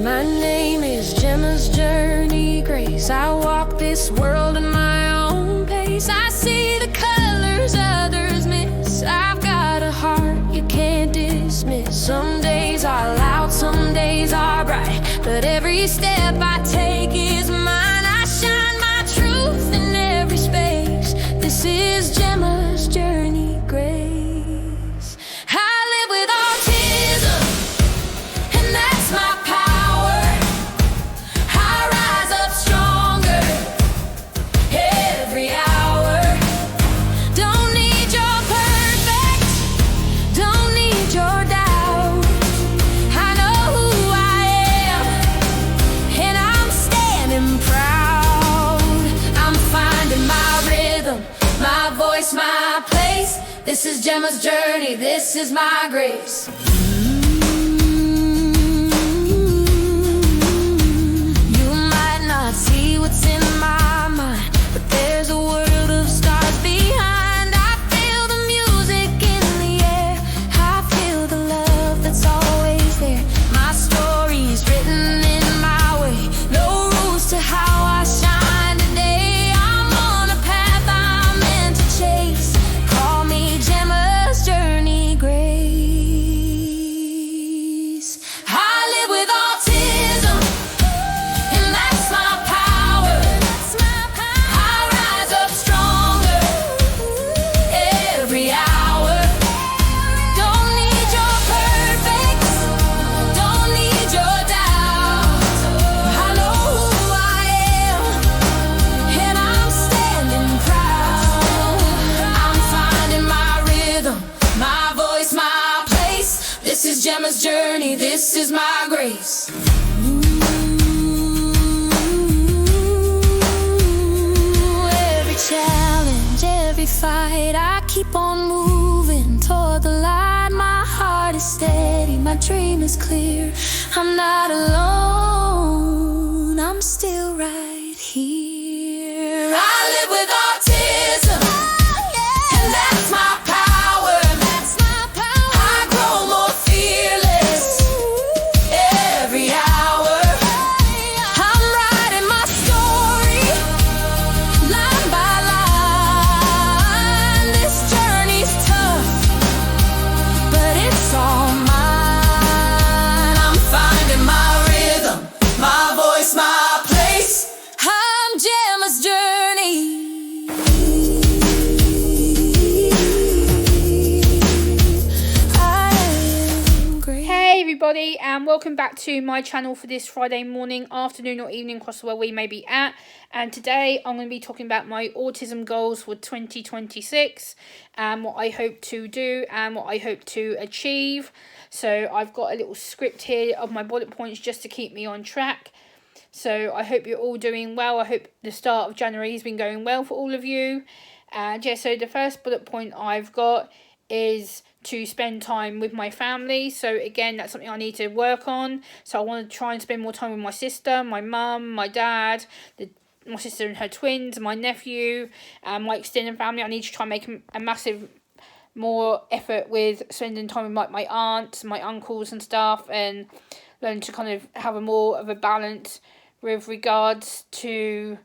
My name is Gemma's Journey Grace. I walk this world at my own pace. I see the colors others miss. I've got a heart you can't dismiss. Some days are loud, some days are bright, but every step I take is mine. I shine my truth in every space. This is Gemma's Journey Grace. I live with autism, and that's my power. I rise up stronger every hour. Don't need your perfect, don't need your doubt. I know who I am, and I'm standing proud. I'm finding my rhythm, my voice, my place. This is Gemma's journey, this is my grace. You might not see what's in my mind, but there's a world of stars behind. I feel the music in the air, I feel the love that's always there. My story's written in my way, no rules to how I shine today. I'm on a path I'm meant to chase. Call me Gemma's Journey Grace. I live with autism, and that's my power. I rise up stronger every hour. Don't need your perfect, don't need your doubt. I know who I am, and I'm standing proud. I'm finding my rhythm, my voice, my place. This is Gemma's journey, this is my grace. Every challenge, every fight, I keep on moving toward the light. My heart is steady, my dream is clear. I'm not alone, I'm still right here. I live with autism, and that's my power. I grow more fearless every hour. I'm writing my story line by line. This journey's tough, but it's all mine. I'm finding my rhythm, my voice, my place. I'm Gemma's Journey. I am great. Hey everybody, and welcome back to my channel for this Friday morning, afternoon or evening across the world we may be at. And today I'm going to be talking about my autism goals for 2026 and what I hope to do and what I hope to achieve. So I've got a little script here of my bullet points just to keep me on track. So I hope you're all doing well. I hope the start of January has been going well for all of you. And yeah, so the first bullet point I've got is to spend time with my family. So again, that's something I need to work on. So I want to try and spend more time with my sister, my mum, my dad, my sister and her twins, my nephew, and my extended family. I need to try and make a massive more effort with spending time with my aunts, my uncles and stuff, and learn to kind of have a more of a balance with regards to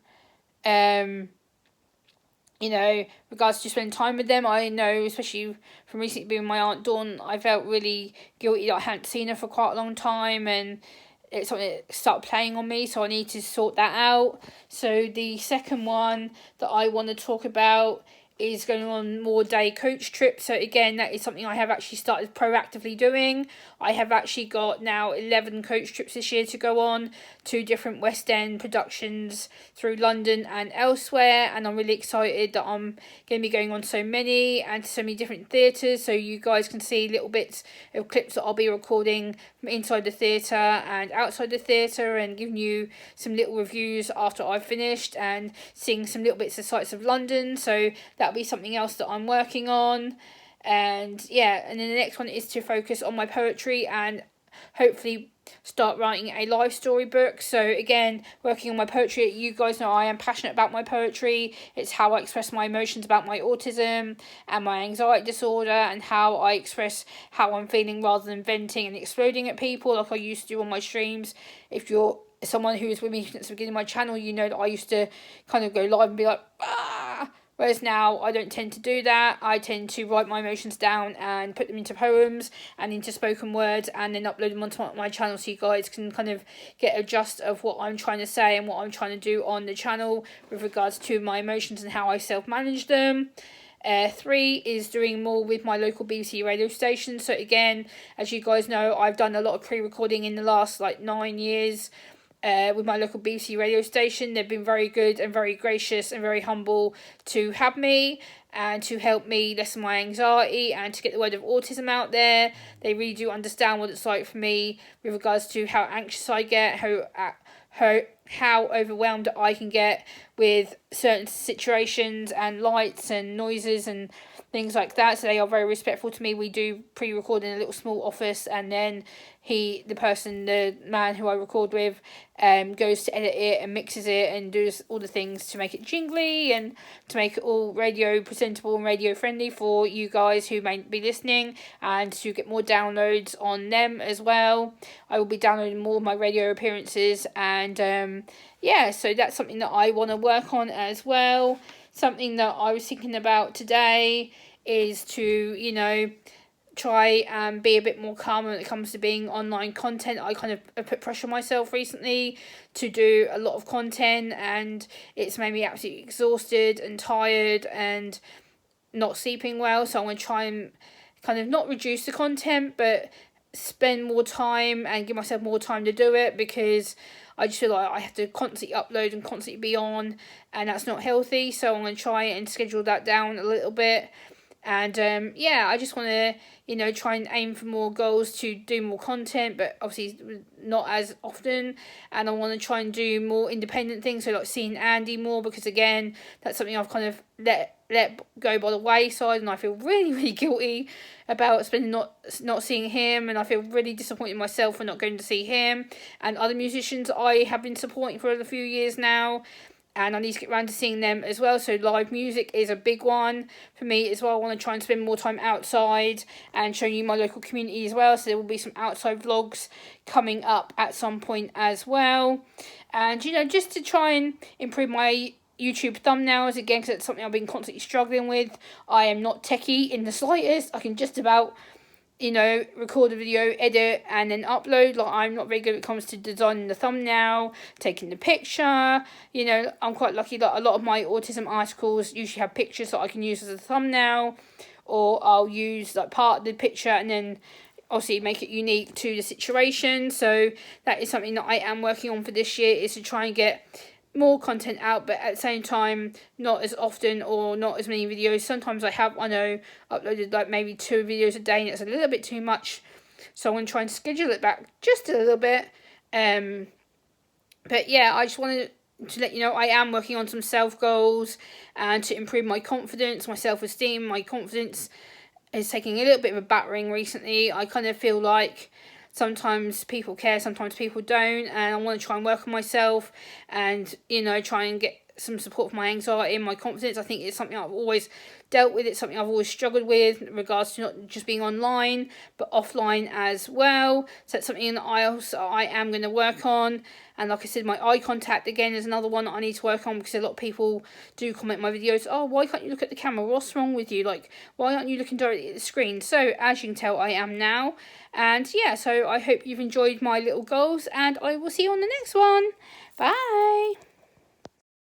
regards to spending time with them. I know, especially from recently being with my Aunt Dawn, I felt really guilty that I hadn't seen her for quite a long time, and it's something that started playing on me, so I need to sort that out. So the second one that I want to talk about is going on more day coach trips. So again, that is something I have actually started proactively doing. I have actually got now 11 coach trips this year to go on to different West End productions through London and elsewhere, and I'm really excited that I'm going to be going on so many and so many different theatres, so you guys can see little bits of clips that I'll be recording from inside the theatre and outside the theatre, and giving you some little reviews after I've finished and seeing some little bits of sights of London. So that'll be something else that I'm working on. And yeah, and then the next one is to focus on my poetry and hopefully start writing a life story book. So again, working on my poetry, you guys know I am passionate about my poetry. It's how I express my emotions about my autism and my anxiety disorder, and how I express how I'm feeling rather than venting and exploding at people like I used to do on my streams. If you're someone who is with me since the beginning of my channel, you know that I used to kind of go live and be like, ah. Whereas now I don't tend to do that. I tend to write my emotions down and put them into poems and into spoken words, and then upload them onto my channel so you guys can kind of get a gist of what I'm trying to say and what I'm trying to do on the channel with regards to my emotions and how I self-manage them. 3 is doing more with my local BBC radio station. So again, as you guys know, I've done a lot of pre-recording in the last 9 years with my local BBC radio station. They've been very good and very gracious and very humble to have me and to help me lessen my anxiety and to get the word of autism out there. They really do understand what it's like for me with regards to how anxious I get, how overwhelmed I can get with certain situations and lights and noises and things like that. So they are very respectful to me. We do pre-record in a little small office, and then the man who I record with goes to edit it and mixes it and does all the things to make it jingly and to make it all radio presentable and radio friendly for you guys who may be listening, and to get more downloads on them as well. I will be downloading more of my radio appearances, and yeah, so that's something that I want to work on as well. Something that I was thinking about today is to, try and be a bit more calm when it comes to being online content. I kind of put pressure on myself recently to do a lot of content, and it's made me absolutely exhausted and tired and not sleeping well. So I'm going to try and kind of not reduce the content, but spend more time and give myself more time to do it, because I just feel like I have to constantly upload and constantly be on, and that's not healthy. So I'm going to try and schedule that down a little bit. And I just want to, try and aim for more goals to do more content, but obviously not as often. And I want to try and do more independent things, so like seeing Andy more, because again, that's something I've kind of let go by the wayside, and I feel really, really guilty about not seeing him, and I feel really disappointed in myself for not going to see him and other musicians I have been supporting for a few years now. And I need to get around to seeing them as well. So live music is a big one for me as well. I want to try and spend more time outside and show you my local community as well. So there will be some outside vlogs coming up at some point as well. And, just to try and improve my YouTube thumbnails again, because it's something I've been constantly struggling with. I am not techie in the slightest. I can just about record a video, edit, and then upload. I'm not very good when it comes to designing the thumbnail, taking the picture. I'm quite lucky that a lot of my autism articles usually have pictures that I can use as a thumbnail, or I'll use part of the picture and then obviously make it unique to the situation. So that is something that I am working on for this year, is to try and get more content out, but at the same time not as often or not as many videos. Sometimes I know uploaded maybe 2 videos a day, and it's a little bit too much, so I'm going to try and schedule it back just a little bit. But yeah, I just wanted to let you know I am working on some self goals and to improve my confidence, my self-esteem. My confidence is taking a little bit of a battering recently. I kind of feel like sometimes people care, sometimes people don't, and I want to try and work on myself and, try and get some support for my anxiety and my confidence. I think it's something I've always dealt with. It's something I've always struggled with in regards to not just being online, but offline as well. So that's something that I am going to work on. And like I said, my eye contact, again, is another one that I need to work on, because a lot of people do comment my videos, oh, why can't you look at the camera? What's wrong with you? Why aren't you looking directly at the screen? So as you can tell, I am now. And yeah, so I hope you've enjoyed my little goals, and I will see you on the next one. Bye.